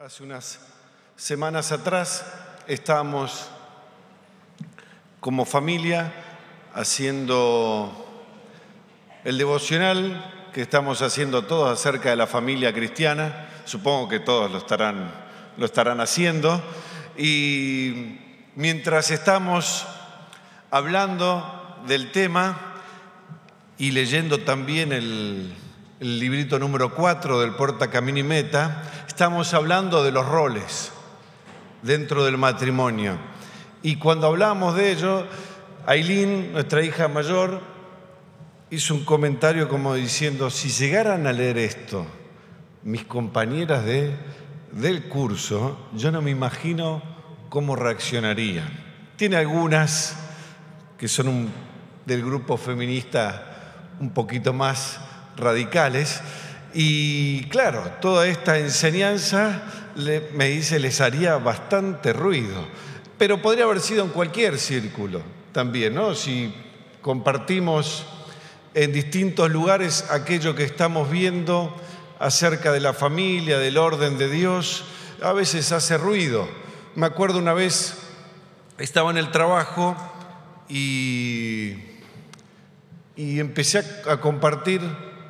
Hace unas semanas atrás estábamos como familia haciendo el devocional que estamos haciendo todos acerca de la familia cristiana. Supongo que todos lo estarán haciendo. Y mientras estamos hablando del tema y leyendo también el librito número 4 del Porta Camino y Meta, estamos hablando de los roles dentro del matrimonio. Y cuando hablamos de ello, Aileen, nuestra hija mayor, hizo un comentario como diciendo: si llegaran a leer esto mis compañeras del curso, yo no me imagino cómo reaccionarían. Tiene algunas que son del grupo feminista un poquito más radicales, y claro, toda esta enseñanza me dice les haría bastante ruido, pero podría haber sido en cualquier círculo también, ¿no? Si compartimos en distintos lugares aquello que estamos viendo acerca de la familia, del orden de Dios, a veces hace ruido. Me acuerdo una vez, estaba en el trabajo y empecé a compartir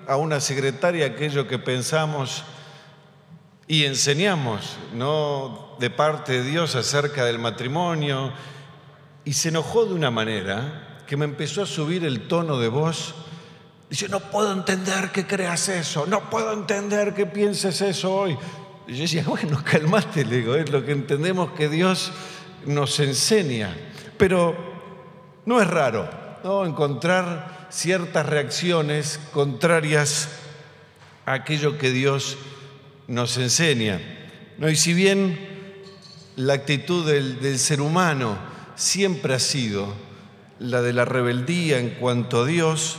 a una secretaria aquello que pensamos y enseñamos, ¿no?, de parte de Dios acerca del matrimonio, y se enojó de una manera que me empezó a subir el tono de voz. Dice: no puedo entender que creas eso, no puedo entender que pienses eso hoy. Y yo decía: bueno, calmate, le digo, es lo que entendemos que Dios nos enseña. Pero no es raro, ¿no?, encontrar ciertas reacciones contrarias a aquello que Dios nos enseña, ¿no? Y si bien la actitud del ser humano siempre ha sido la de la rebeldía en cuanto a Dios,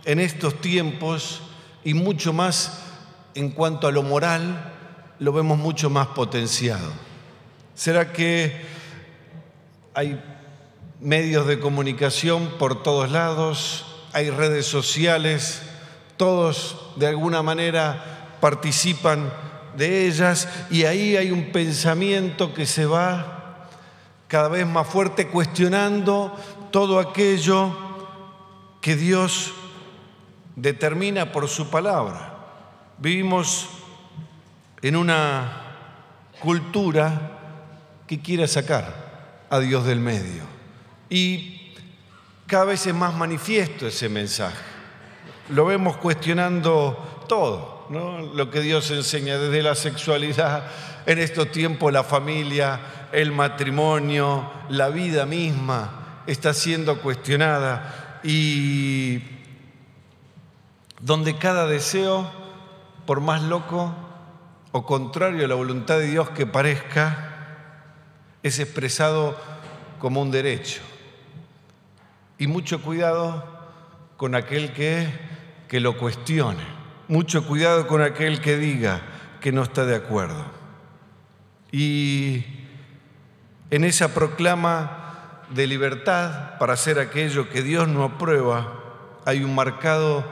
en estos tiempos, y mucho más en cuanto a lo moral, lo vemos mucho más potenciado. ¿Será que hay medios de comunicación por todos lados? Hay redes sociales, todos de alguna manera participan de ellas, y ahí hay un pensamiento que se va cada vez más fuerte cuestionando todo aquello que Dios determina por su palabra. Vivimos en una cultura que quiere sacar a Dios del medio, y cada vez es más manifiesto ese mensaje. Lo vemos cuestionando todo, ¿no? Lo que Dios enseña, desde la sexualidad, en estos tiempos la familia, el matrimonio, la vida misma está siendo cuestionada, y donde cada deseo, por más loco o contrario a la voluntad de Dios que parezca, es expresado como un derecho. Y mucho cuidado con aquel que lo cuestione, mucho cuidado con aquel que diga que no está de acuerdo. Y en esa proclama de libertad para hacer aquello que Dios no aprueba, hay un marcado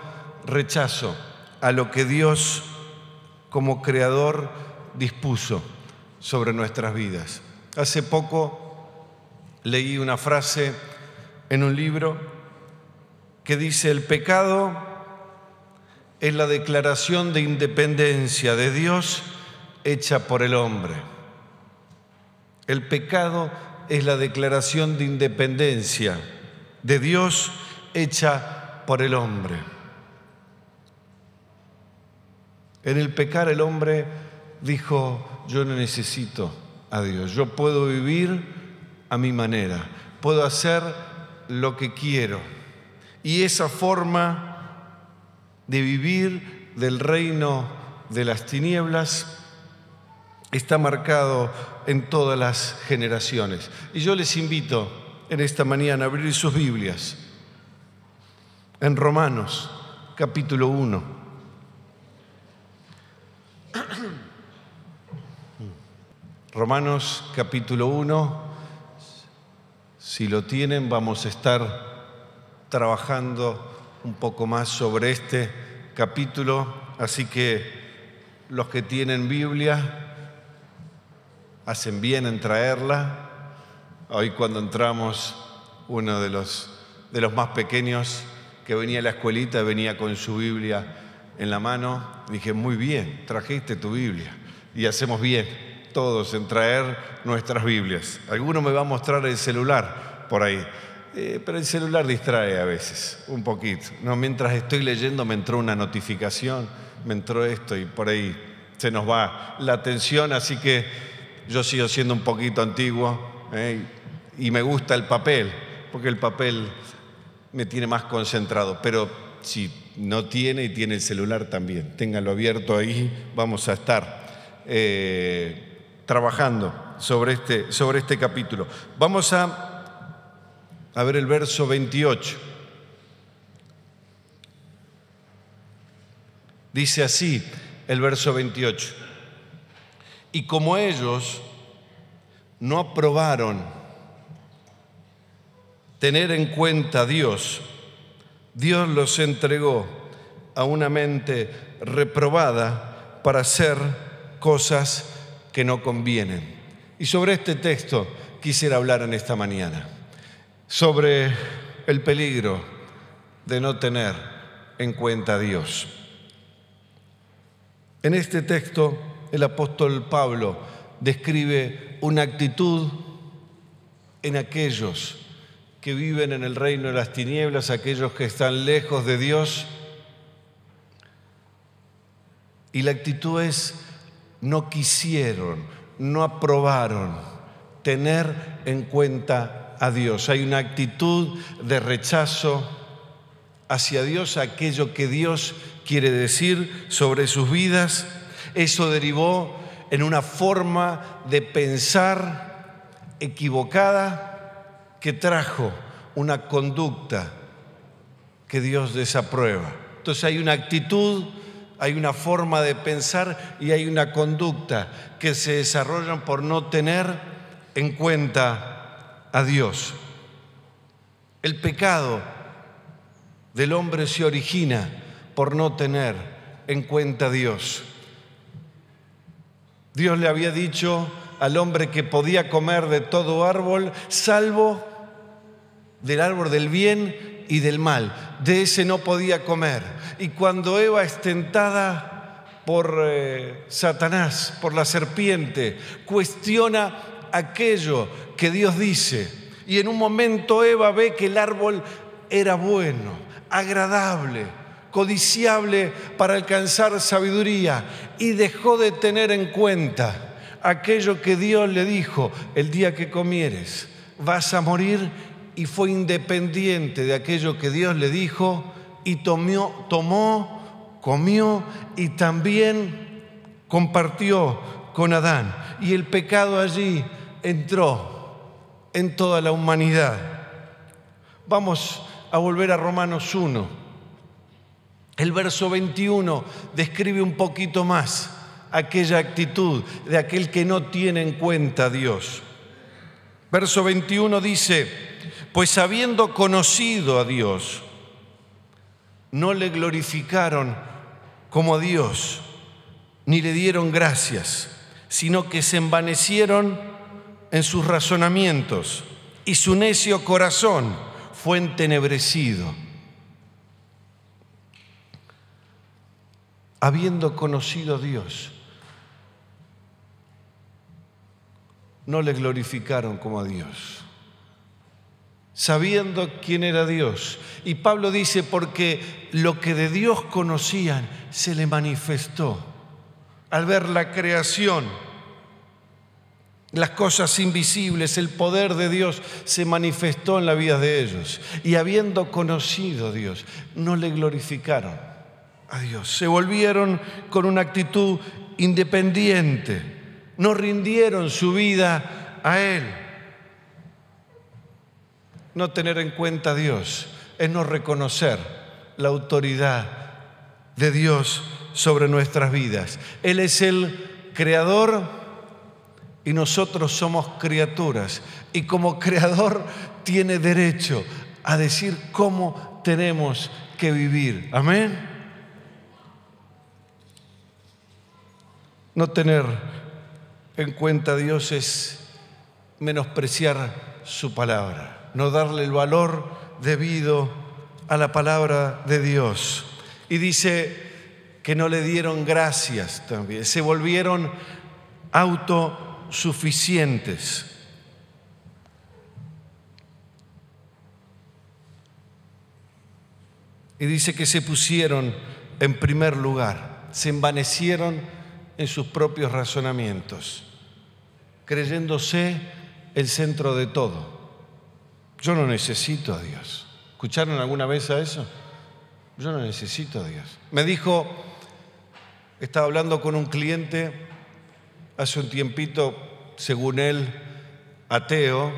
rechazo a lo que Dios como creador dispuso sobre nuestras vidas. Hace poco leí una frase en un libro que dice: el pecado es la declaración de independencia de Dios hecha por el hombre. El pecado es la declaración de independencia de Dios hecha por el hombre. En el pecar el hombre dijo: yo no necesito a Dios, yo puedo vivir a mi manera, puedo hacer lo que quiero. Y esa forma de vivir del reino de las tinieblas está marcado en todas las generaciones. Y yo les invito en esta mañana a abrir sus Biblias en Romanos capítulo 1. Romanos capítulo 1. Si lo tienen, vamos a estar trabajando un poco más sobre este capítulo, así que los que tienen Biblia hacen bien en traerla. Hoy cuando entramos, uno de los más pequeños que venía a la escuelita venía con su Biblia en la mano. Dije, muy bien, trajiste tu Biblia. Y hacemos bien todos en traer nuestras Biblias. Alguno me va a mostrar el celular por ahí, pero el celular distrae a veces, un poquito. No, mientras estoy leyendo me entró una notificación, me entró esto y por ahí se nos va la atención, así que yo sigo siendo un poquito antiguo y me gusta el papel, porque el papel me tiene más concentrado, pero si no tiene y tiene el celular también, téngalo abierto ahí, vamos a estar trabajando sobre este capítulo. Vamos a ver el verso 28. Dice así el verso 28. Y como ellos no aprobaron tener en cuenta a Dios, Dios los entregó a una mente reprobada para hacer cosas que no convienen. Y sobre este texto quisiera hablar en esta mañana, sobre el peligro de no tener en cuenta a Dios. En este texto, el apóstol Pablo describe una actitud en aquellos que viven en el reino de las tinieblas, aquellos que están lejos de Dios. Y la actitud es, no quisieron, no aprobaron tener en cuenta a Dios. Hay una actitud de rechazo hacia Dios, aquello que Dios quiere decir sobre sus vidas. Eso derivó en una forma de pensar equivocada que trajo una conducta que Dios desaprueba. Entonces hay una actitud, hay una forma de pensar y hay una conducta que se desarrollan por no tener en cuenta a Dios. El pecado del hombre se origina por no tener en cuenta a Dios. Dios le había dicho al hombre que podía comer de todo árbol, salvo del árbol del bien y del mal. De ese no podía comer. Y cuando Eva es tentada por Satanás, por la serpiente, cuestiona aquello que Dios dice. Y en un momento Eva ve que el árbol era bueno, agradable, codiciable para alcanzar sabiduría, y dejó de tener en cuenta aquello que Dios le dijo: el día que comieres vas a morir. Y fue independiente de aquello que Dios le dijo y tomó, comió y también compartió con Adán. Y el pecado allí entró en toda la humanidad. Vamos a volver a Romanos 1. El verso 21 describe un poquito más aquella actitud de aquel que no tiene en cuenta a Dios. Verso 21 dice: pues habiendo conocido a Dios, no le glorificaron como a Dios, ni le dieron gracias, sino que se envanecieron en sus razonamientos, y su necio corazón fue entenebrecido. Habiendo conocido a Dios, no le glorificaron como a Dios, sabiendo quién era Dios. Y Pablo dice, porque lo que de Dios conocían se le manifestó. Al ver la creación, las cosas invisibles, el poder de Dios se manifestó en la vida de ellos. Y habiendo conocido a Dios, no le glorificaron a Dios. Se volvieron con una actitud independiente. No rindieron su vida a Él. No tener en cuenta a Dios es no reconocer la autoridad de Dios sobre nuestras vidas. Él es el creador y nosotros somos criaturas. Y como creador tiene derecho a decir cómo tenemos que vivir. Amén. No tener en cuenta a Dios es menospreciar su palabra, no darle el valor debido a la palabra de Dios. Y dice que no le dieron gracias también, se volvieron autosuficientes. Y dice que se pusieron en primer lugar, se envanecieron en sus propios razonamientos, creyéndose el centro de todo. Yo no necesito a Dios. ¿Escucharon alguna vez a eso? Yo no necesito a Dios. Me dijo, estaba hablando con un cliente hace un tiempito, según él, ateo,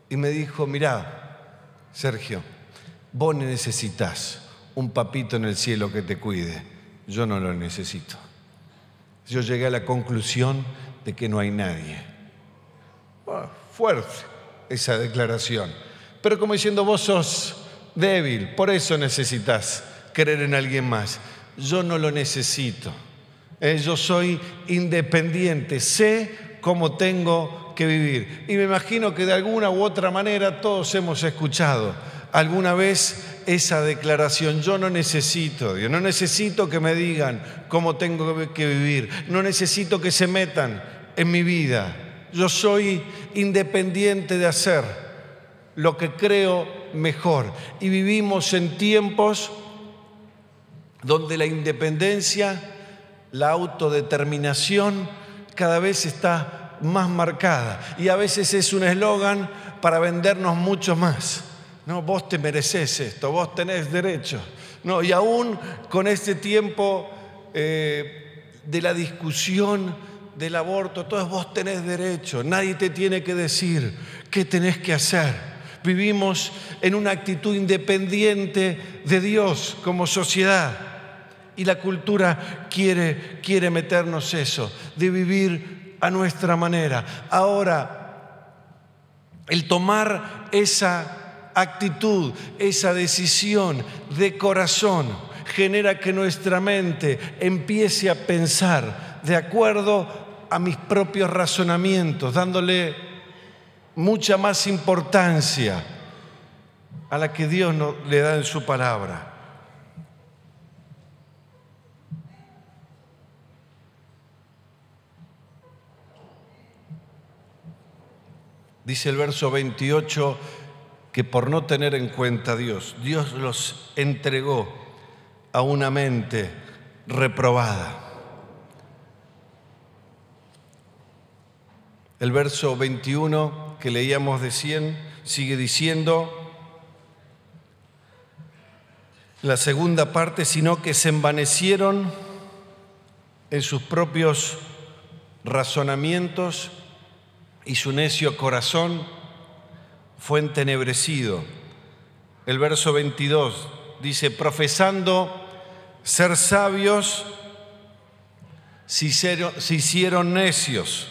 y me dijo, mirá, Sergio, vos necesitas un papito en el cielo que te cuide. Yo no lo necesito. Yo llegué a la conclusión de que no hay nadie. Fuerte esa declaración. Pero como diciendo, vos sos débil, por eso necesitas creer en alguien más. Yo no lo necesito. Yo soy independiente, sé cómo tengo que vivir. Y me imagino que de alguna u otra manera todos hemos escuchado alguna vez esa declaración: yo no necesito a Dios, no necesito que me digan cómo tengo que vivir, no necesito que se metan en mi vida. Yo soy independiente de hacer lo que creo mejor. Y vivimos en tiempos donde la independencia, la autodeterminación cada vez está más marcada. Y a veces es un eslogan para vendernos mucho más. No, vos te mereces esto, vos tenés derecho. No, y aún con este tiempo de la discusión del aborto, todos vos tenés derecho, nadie te tiene que decir qué tenés que hacer. Vivimos en una actitud independiente de Dios como sociedad y la cultura quiere meternos eso, de vivir a nuestra manera. Ahora, el tomar esa actitud, esa decisión de corazón, genera que nuestra mente empiece a pensar de acuerdo a mis propios razonamientos, dándole mucha más importancia a la que Dios le da en su palabra. Dice el verso 28 que por no tener en cuenta a Dios, Dios los entregó a una mente reprobada. El verso 21 que leíamos de 100 sigue diciendo, la segunda parte, sino que se envanecieron en sus propios razonamientos y su necio corazón fue entenebrecido. El verso 22 dice, profesando ser sabios, se hicieron necios.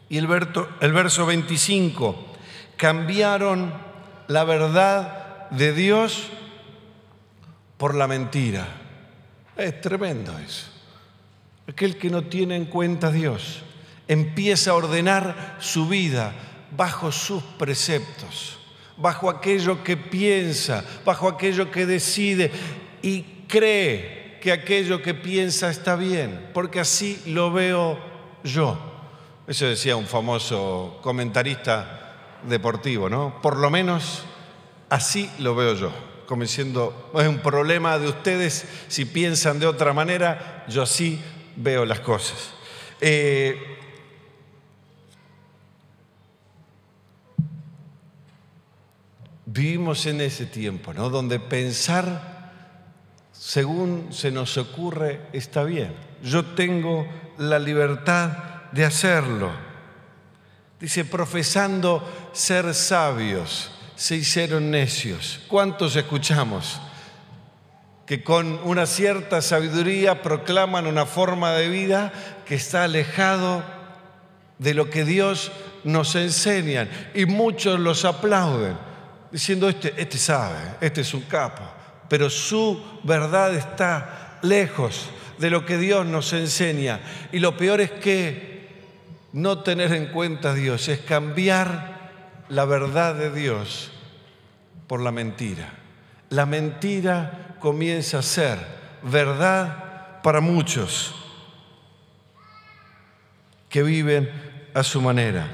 Y el verso 25, cambiaron la verdad de Dios por la mentira. Es tremendo eso. Aquel que no tiene en cuenta a Dios empieza a ordenar su vida bajo sus preceptos, bajo aquello que piensa, bajo aquello que decide y cree que aquello que piensa está bien, porque así lo veo yo. Eso decía un famoso comentarista deportivo, ¿no? Por lo menos así lo veo yo. Como diciendo, es un problema de ustedes si piensan de otra manera, yo así veo las cosas. Vivimos en ese tiempo, ¿no? Donde pensar según se nos ocurre está bien. Yo tengo la libertad de hacerlo. Dice, profesando ser sabios, se hicieron necios. ¿Cuántos escuchamos que con una cierta sabiduría proclaman una forma de vida que está alejado de lo que Dios nos enseña? Y muchos los aplauden, diciendo, este sabe, este es un capo, pero su verdad está lejos de lo que Dios nos enseña. Y lo peor es que no tener en cuenta a Dios, es cambiar la verdad de Dios por la mentira. La mentira comienza a ser verdad para muchos que viven a su manera.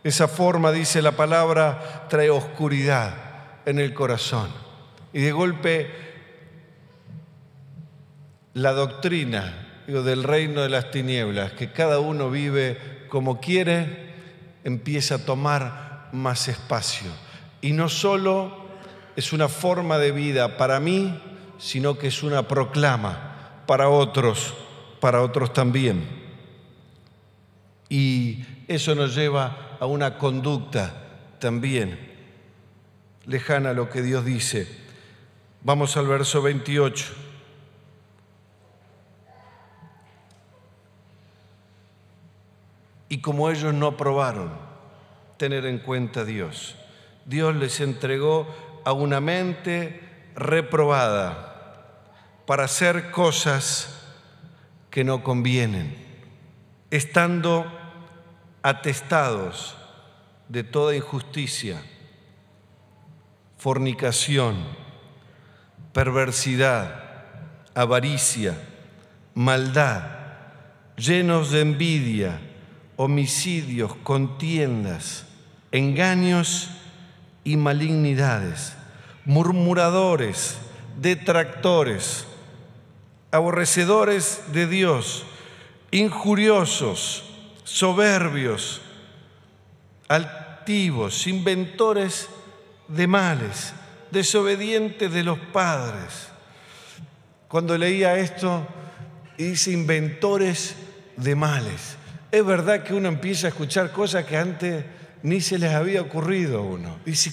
Esa forma, dice la palabra, trae oscuridad en el corazón. Y de golpe la doctrina del reino de las tinieblas, que cada uno vive como quiere, empieza a tomar más espacio. Y no solo es una forma de vida para mí, sino que es una proclama para otros también. Y eso nos lleva a una conducta también lejana a lo que Dios dice. Vamos al verso 28. Y como ellos no aprobaron tener en cuenta a Dios, Dios les entregó a una mente reprobada para hacer cosas que no convienen, estando atestados de toda injusticia, fornicación, perversidad, avaricia, maldad, llenos de envidia, homicidios, contiendas, engaños y malignidades, murmuradores, detractores, aborrecedores de Dios, injuriosos, soberbios, altivos, inventores de males, desobedientes de los padres. Cuando leía esto, dice inventores de males. Es verdad que uno empieza a escuchar cosas que antes ni se les había ocurrido a uno. Dice,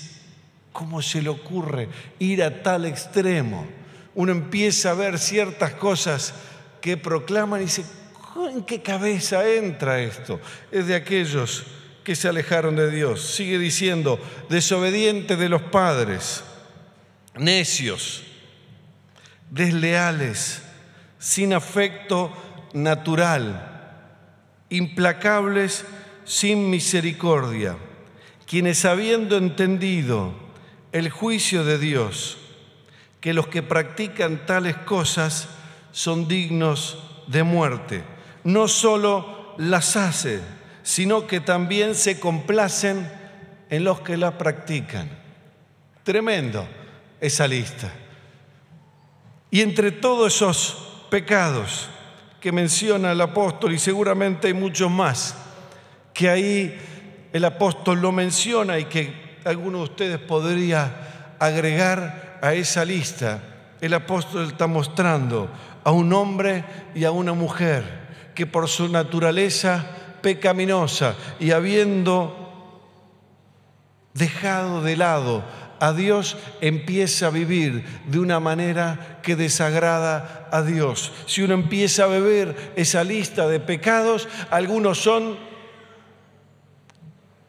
¿cómo se le ocurre ir a tal extremo? Uno empieza a ver ciertas cosas que proclaman y dice, ¿en qué cabeza entra esto? Es de aquellos que se alejaron de Dios. Sigue diciendo, desobedientes de los padres, necios, desleales, sin afecto natural, implacables, sin misericordia, quienes habiendo entendido el juicio de Dios, que los que practican tales cosas son dignos de muerte, no solo las hacen, sino que también se complacen en los que las practican. Tremendo esa lista. Y entre todos esos pecados que menciona el apóstol, y seguramente hay muchos más, que ahí el apóstol lo menciona y que alguno de ustedes podría agregar a esa lista, el apóstol está mostrando a un hombre y a una mujer que por su naturaleza pecaminosa y habiendo dejado de lado a Dios, empieza a vivir de una manera que desagrada a Dios. Si uno empieza a beber esa lista de pecados, algunos son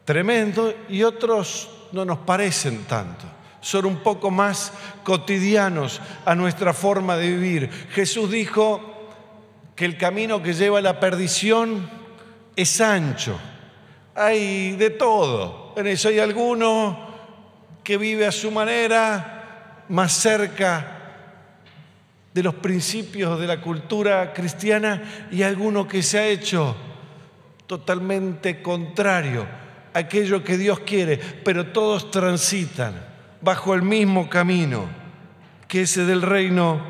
tremendos y otros no nos parecen tanto. Son un poco más cotidianos a nuestra forma de vivir. Jesús dijo que el camino que lleva a la perdición es ancho. Hay de todo. En eso hay alguno que vive a su manera, más cerca de los principios de la cultura cristiana, y alguno que se ha hecho totalmente contrario a aquello que Dios quiere, pero todos transitan bajo el mismo camino, que es el del reino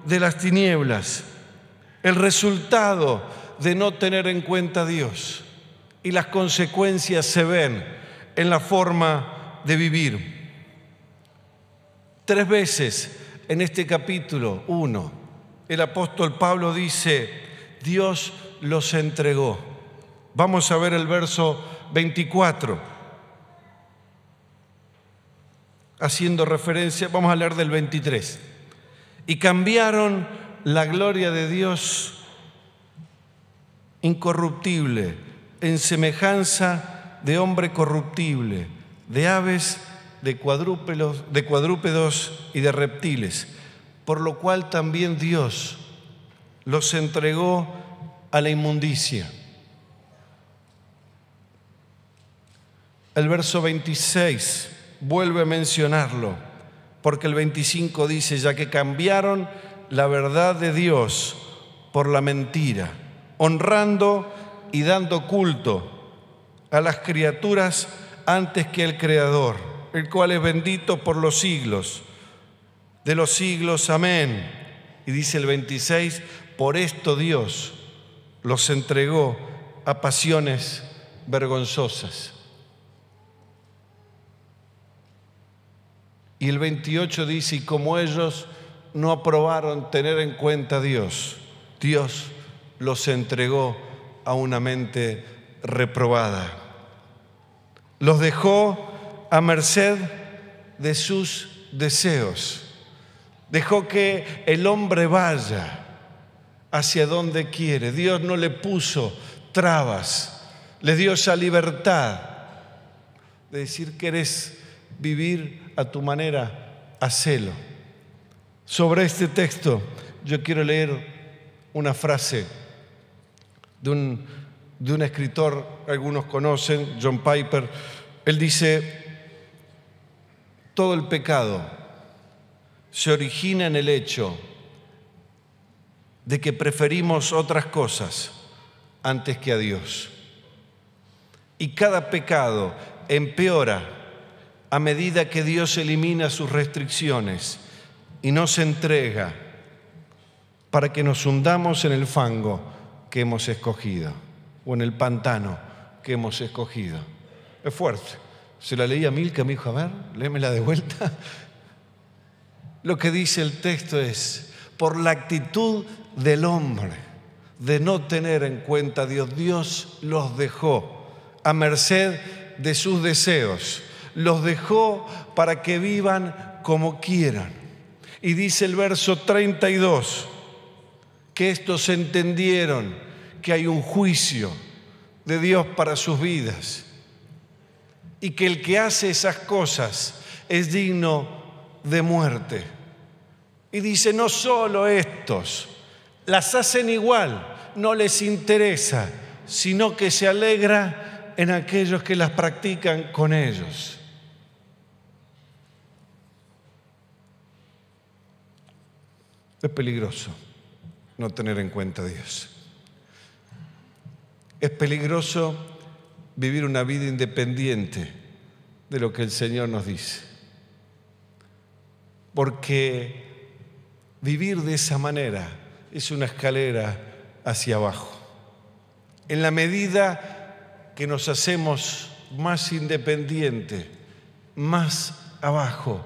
de las tinieblas. El resultado de no tener en cuenta a Dios y las consecuencias se ven en la forma de vivir. 3 veces en este capítulo 1, el apóstol Pablo dice, Dios los entregó. Vamos a ver el verso 24. Haciendo referencia, vamos a leer del 23. Y cambiaron la gloria de Dios incorruptible en semejanza de hombre corruptible, de aves, de cuadrúpedos y de reptiles, por lo cual también Dios los entregó a la inmundicia El verso 26 vuelve a mencionarlo, porque el 25 dice: ya que cambiaron la verdad de Dios por la mentira, honrando y dando culto a las criaturas antes que el Creador, el cual es bendito por los siglos de los siglos. Amén. Y dice el 26, por esto Dios los entregó a pasiones vergonzosas. Y el 28 dice, y como ellos no aprobaron tener en cuenta a Dios, Dios los entregó a una mente reprobada. Los dejó a merced de sus deseos. Dejó que el hombre vaya hacia donde quiere. Dios no le puso trabas, le dio esa libertad de decir: ¿querés vivir a tu manera? Hacelo. Sobre este texto yo quiero leer una frase de un escritor, algunos conocen, John Piper. Él dice: todo el pecado se origina en el hecho de que preferimos otras cosas antes que a Dios. Y cada pecado empeora a medida que Dios elimina sus restricciones y nos entrega para que nos hundamos en el fango que hemos escogido o en el pantano que hemos escogido. Es fuerte. Se la leí a Milka, me dijo: a ver, léemela de vuelta. Lo que dice el texto es: por la actitud del hombre de no tener en cuenta a Dios, Dios los dejó a merced de sus deseos. Los dejó para que vivan como quieran. Y dice el verso 32, que estos entendieron que hay un juicio de Dios para sus vidas y que el que hace esas cosas es digno de muerte. Y dice: no solo estos las hacen igual, no les interesa, sino que se alegra en aquellos que las practican con ellos. Es peligroso no tener en cuenta a Dios. Es peligroso vivir una vida independiente de lo que el Señor nos dice. Porque vivir de esa manera es una escalera hacia abajo. En la medida que nos hacemos más independientes, más abajo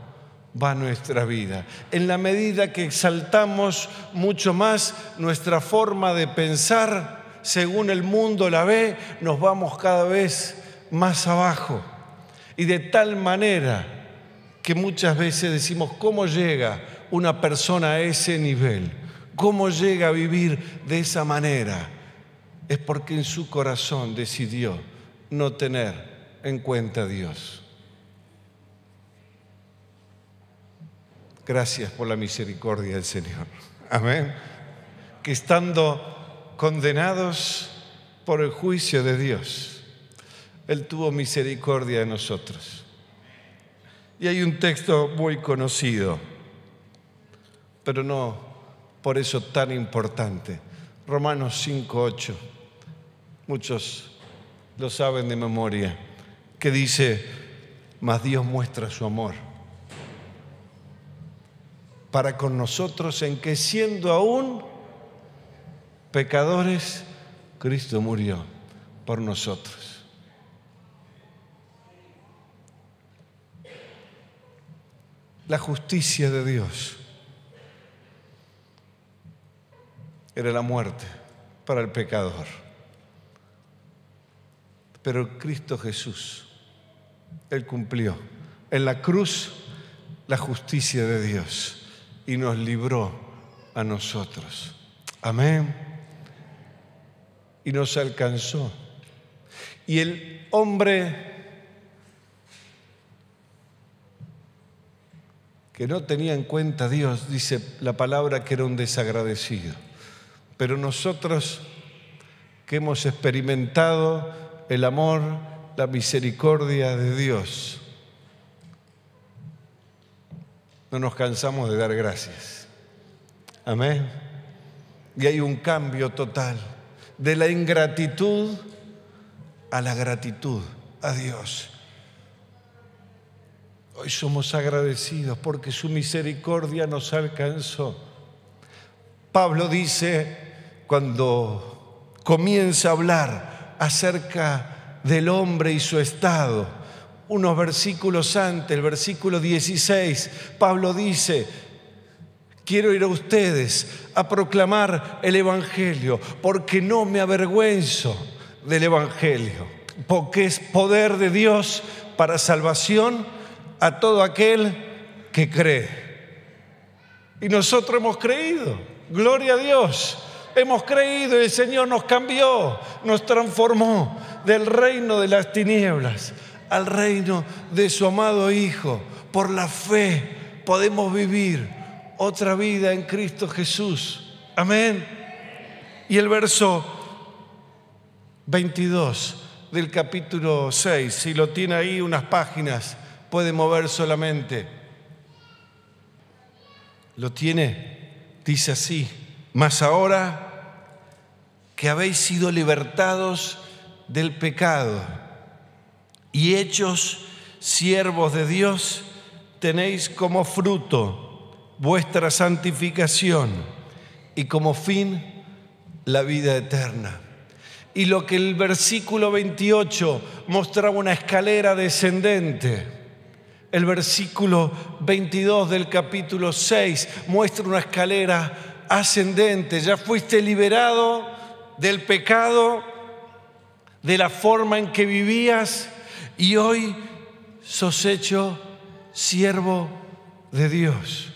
va nuestra vida. En la medida que exaltamos mucho más nuestra forma de pensar, según el mundo la ve, nos vamos cada vez más abajo. Y de tal manera que muchas veces decimos: ¿cómo llega una persona a ese nivel? ¿Cómo llega a vivir de esa manera? Es porque en su corazón decidió no tener en cuenta a Dios. Gracias por la misericordia del Señor. Amén. Que estando condenados por el juicio de Dios, Él tuvo misericordia de nosotros. Y hay un texto muy conocido, pero no por eso tan importante. Romanos 5:8. Muchos lo saben de memoria, que dice: mas Dios muestra su amor para con nosotros en que, siendo aún pecadores, Cristo murió por nosotros. La justicia de Dios era la muerte para el pecador. Pero Cristo Jesús, Él cumplió en la cruz la justicia de Dios y nos libró a nosotros. Amén. Y nos alcanzó. Y el hombre que no tenía en cuenta a Dios, dice la palabra que era un desagradecido. Pero nosotros que hemos experimentado el amor la misericordia de Dios, no nos cansamos de dar gracias. Amén. Y hay un cambio total de la ingratitud a la gratitud a Dios. Hoy somos agradecidos porque su misericordia nos alcanzó. Pablo dice, cuando comienza a hablar acerca del hombre y su estado, unos versículos antes, el versículo 16, Pablo dice: quiero ir a ustedes a proclamar el Evangelio, porque no me avergüenzo del Evangelio, porque es poder de Dios para salvación a todo aquel que cree. Y nosotros hemos creído, gloria a Dios, hemos creído y el Señor nos cambió, nos transformó del reino de las tinieblas al reino de su amado Hijo. Por la fe podemos vivir otra vida en Cristo Jesús. Amén. Y el verso 22 del capítulo 6, si lo tiene ahí unas páginas, puede mover solamente. ¿Lo tiene? Dice así: mas ahora que habéis sido libertados del pecado y hechos siervos de Dios, tenéis como fruto vuestra santificación y como fin la vida eterna. Y lo que el versículo 28 mostraba una escalera descendente, el versículo 22 del capítulo 6 muestra una escalera ascendente. Ya fuiste liberado del pecado, de la forma en que vivías, y hoy sos hecho siervo de Dios.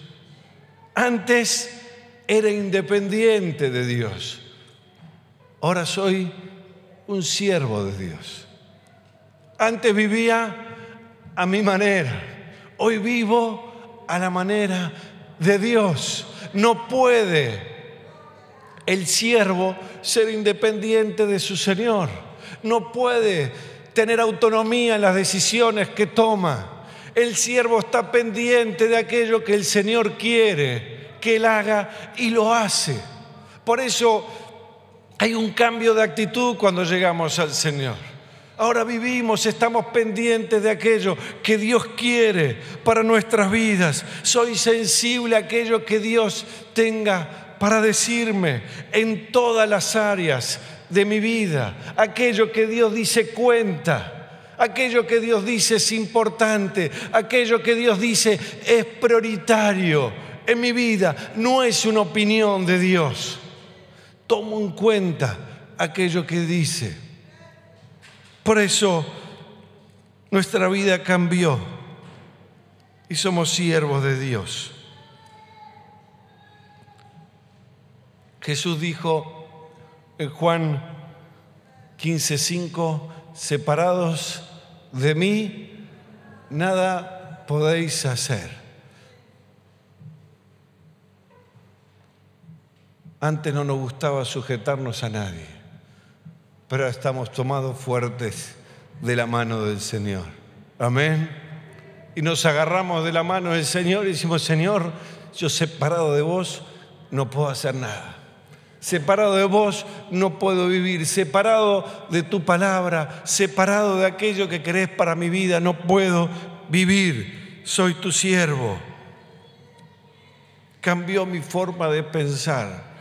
Antes era independiente de Dios, ahora soy un siervo de Dios. Antes vivía a mi manera, hoy vivo a la manera de Dios. No puede el siervo ser independiente de su Señor, no puede tener autonomía en las decisiones que toma. El siervo está pendiente de aquello que el Señor quiere que él haga y lo hace. Por eso hay un cambio de actitud cuando llegamos al Señor. Ahora vivimos, estamos pendientes de aquello que Dios quiere para nuestras vidas. Soy sensible a aquello que Dios tenga para decirme en todas las áreas de mi vida. Aquello que Dios dice cuenta, aquello que Dios dice es importante, aquello que Dios dice es prioritario en mi vida. No es una opinión de Dios. Tomo en cuenta aquello que dice. Por eso nuestra vida cambió y somos siervos de Dios. Jesús dijo en Juan 15:5: separados de mí, nada podéis hacer. Antes no nos gustaba sujetarnos a nadie, pero estamos tomados fuertes de la mano del Señor. Amén. Y nos agarramos de la mano del Señor y decimos: Señor, yo separado de vos no puedo hacer nada. Separado de vos no puedo vivir. Separado de tu palabra, separado de aquello que querés para mi vida, no puedo vivir. Soy tu siervo. Cambió mi forma de pensar.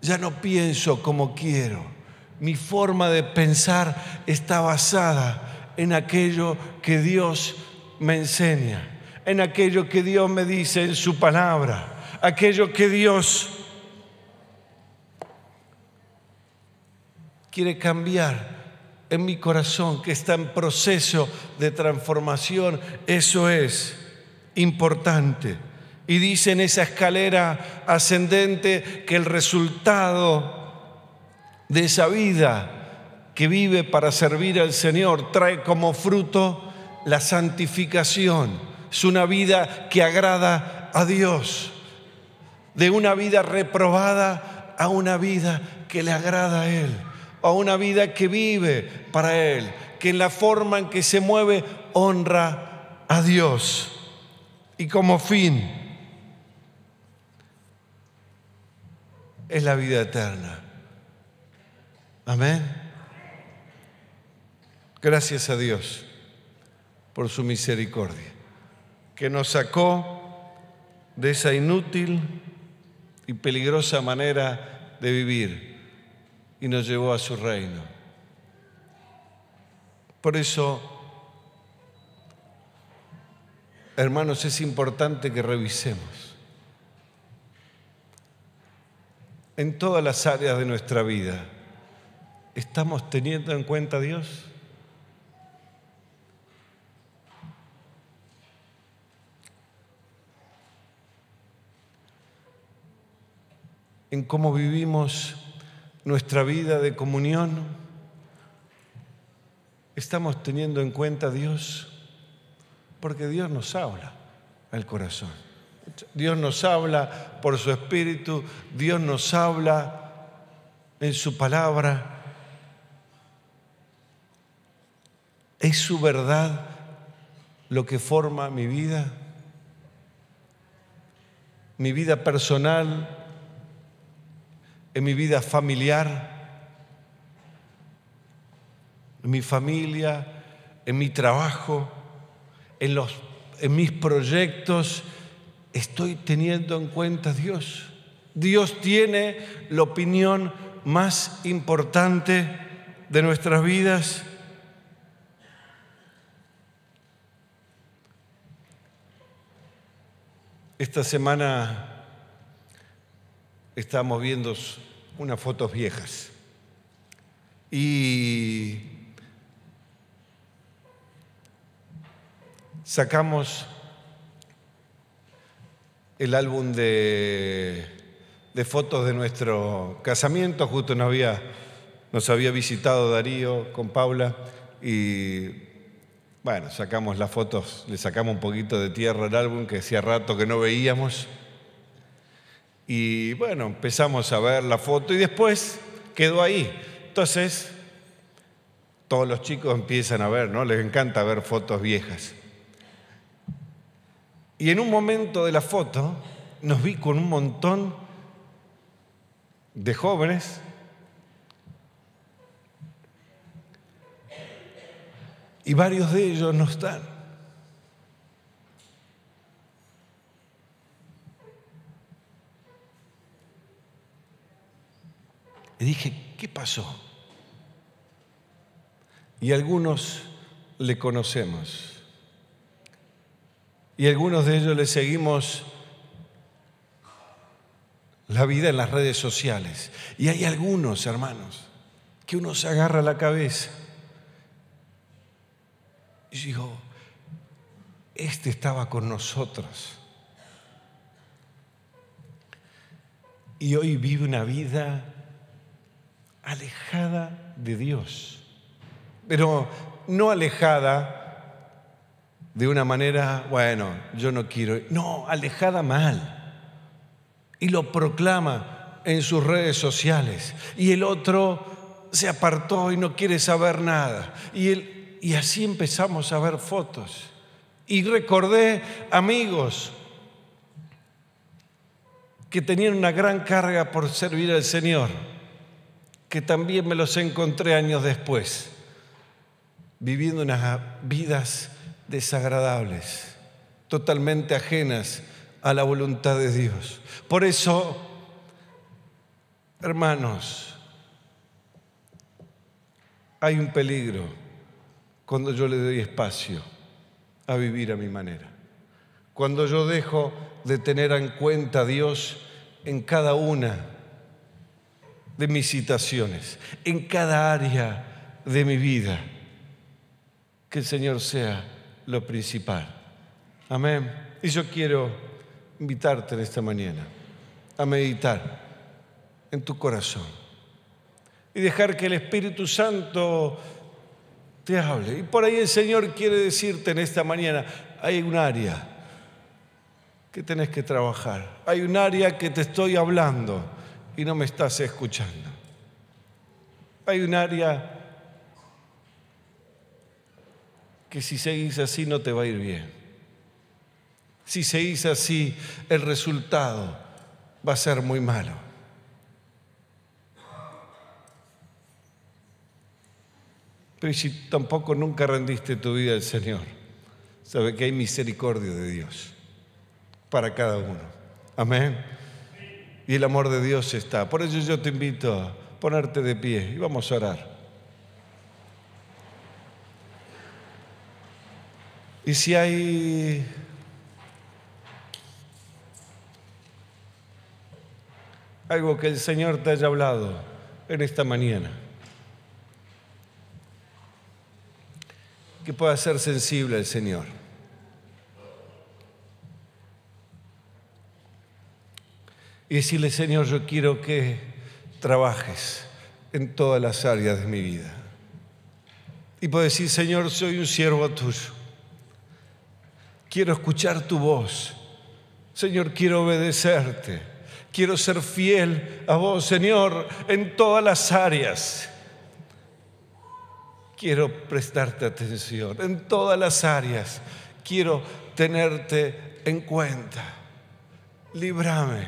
Ya no pienso como quiero. Mi forma de pensar está basada en aquello que Dios me enseña, en aquello que Dios me dice en su palabra, aquello que Dios quiere cambiar en mi corazón, que está en proceso de transformación. Eso es importante. Y dice en esa escalera ascendente que el resultado de esa vida que vive para servir al Señor trae como fruto la santificación. Es una vida que agrada a Dios. De una vida reprobada a una vida que le agrada a Él. A una vida que vive para Él, que en la forma en que se mueve honra a Dios. Y como fin es la vida eterna. Amén. Gracias a Dios por su misericordia, que nos sacó de esa inútil y peligrosa manera de vivir y nos llevó a su reino. Por eso, hermanos, es importante que revisemos en todas las áreas de nuestra vida. ¿Estamos teniendo en cuenta a Dios? ¿En cómo vivimos nuestra vida de comunión? ¿Estamos teniendo en cuenta a Dios? Porque Dios nos habla al corazón. Dios nos habla por su Espíritu, Dios nos habla en su palabra. ¿Es su verdad lo que forma mi vida? Mi vida personal, en mi vida familiar, en mi familia, en mi trabajo, en mis proyectos. ¿Estoy teniendo en cuenta a Dios? Dios tiene la opinión más importante de nuestras vidas. Esta semana estamos viendo unas fotos viejas y sacamos el álbum de fotos de nuestro casamiento. Justo nos había visitado Darío con Paula y bueno, sacamos las fotos, le sacamos un poquito de tierra al álbum que hacía rato que no veíamos. Y bueno, empezamos a ver la foto y después quedó ahí. Entonces, todos los chicos empiezan a ver, ¿no? Les encanta ver fotos viejas. Y en un momento de la foto nos vi con un montón de jóvenes y varios de ellos no están. Y dije, ¿qué pasó? Y algunos le conocemos. Y algunos de ellos le seguimos la vida en las redes sociales. Y hay algunos, hermanos, que uno se agarra la cabeza. Y digo, este estaba con nosotros. Y hoy vive una vida alejada de Dios. Pero no alejada de una manera, bueno, yo no quiero. No, alejada mal. Y lo proclama en sus redes sociales. Y el otro se apartó y no quiere saber nada. Y así empezamos a ver fotos. Y recordé amigos que tenían una gran carga por servir al Señor, que también me los encontré años después, viviendo unas vidas desagradables, totalmente ajenas a la voluntad de Dios. Por eso, hermanos, hay un peligro cuando yo le doy espacio a vivir a mi manera. Cuando yo dejo de tener en cuenta a Dios en cada una de mis situaciones, en cada área de mi vida. Que el Señor sea lo principal. Amén. Y yo quiero invitarte en esta mañana a meditar en tu corazón y dejar que el Espíritu Santo te hable. Y por ahí el Señor quiere decirte en esta mañana, hay un área que tenés que trabajar. Hay un área que te estoy hablando y no me estás escuchando. Hay un área que si seguís así no te va a ir bien. Si seguís así, el resultado va a ser muy malo. Pero si tampoco nunca rendiste tu vida al Señor, sabe que hay misericordia de Dios para cada uno. Amén. Y el amor de Dios está. Por eso yo te invito a ponerte de pie y vamos a orar. Y si hay algo que el Señor te haya hablado en esta mañana, que pueda ser sensible al Señor. Y decirle, Señor, yo quiero que trabajes en todas las áreas de mi vida. Y puedo decir, Señor, soy un siervo tuyo. Quiero escuchar tu voz. Señor, quiero obedecerte. Quiero ser fiel a vos, Señor, en todas las áreas. Quiero prestarte atención en todas las áreas. Quiero tenerte en cuenta. Líbrame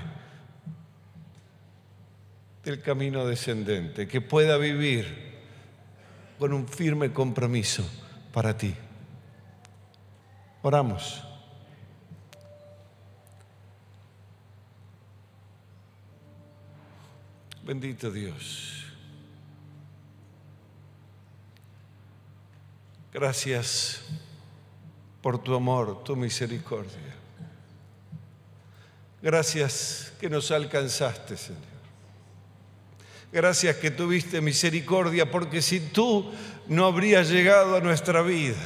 del camino descendente, que pueda vivir con un firme compromiso para ti. Oramos. Bendito Dios. Gracias por tu amor, tu misericordia. Gracias que nos alcanzaste, Señor. Gracias que tuviste misericordia, porque si tú no habrías llegado a nuestra vida,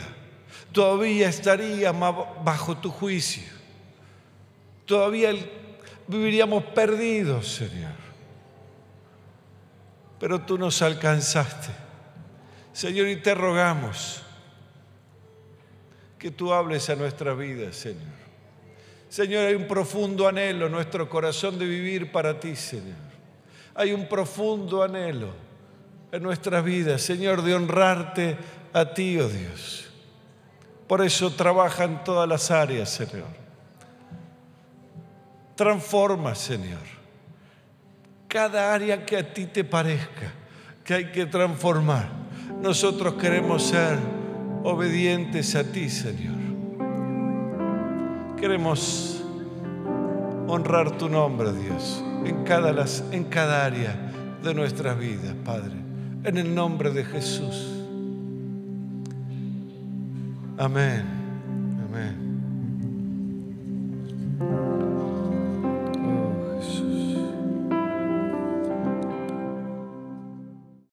todavía estaríamos bajo tu juicio. Todavía viviríamos perdidos, Señor. Pero tú nos alcanzaste, Señor, y te rogamos que tú hables a nuestra vida, Señor. Señor, hay un profundo anhelo en nuestro corazón de vivir para ti, Señor. Hay un profundo anhelo en nuestras vidas, Señor, de honrarte a ti, oh Dios. Por eso trabaja en todas las áreas, Señor. Transforma, Señor, cada área que a ti te parezca que hay que transformar. Nosotros queremos ser obedientes a ti, Señor. Queremos honrar tu nombre, Dios, en cada área de nuestras vidas, Padre. En el nombre de Jesús. Amén. Amén.